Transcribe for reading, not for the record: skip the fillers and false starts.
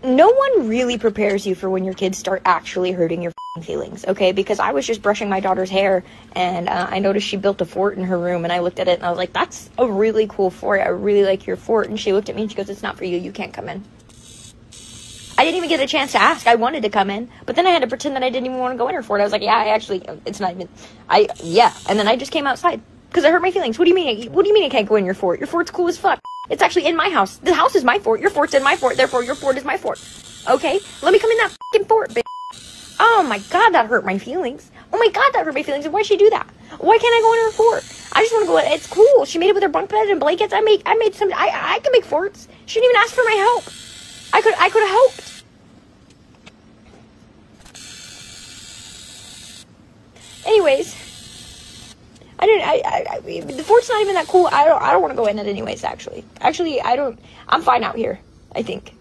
no one really prepares you for when your kids start actually hurting your feelings, okay? Because I was just brushing my daughter's hair, and I noticed she built a fort in her room, and I looked at it, and I was like, that's a really cool fort. I really like your fort. And she looked at me, and she goes, it's not for you. You can't come in. I didn't even get a chance to ask. I wanted to come in, but then I had to pretend that I didn't even want to go in her fort. I was like, yeah, I actually, it's not even, yeah. And then I just came outside, because it hurt my feelings. What do you mean? What do you mean I can't go in your fort? Your fort's cool as fuck. It's actually in my house. The house is my fort. Your fort's in my fort. Therefore, your fort is my fort. Okay? Let me come in that fucking fort, bitch. Oh my god, that hurt my feelings. Oh my god, that hurt my feelings. And why'd she do that? Why can't I go in her fort? I just want to go in. It's cool. She made it with her bunk bed and blankets. I made some. I can make forts. She didn't even ask for my help. I could have helped. Anyways, the fort's not even that cool. I don't want to go in it anyways, actually. I'm fine out here, I think.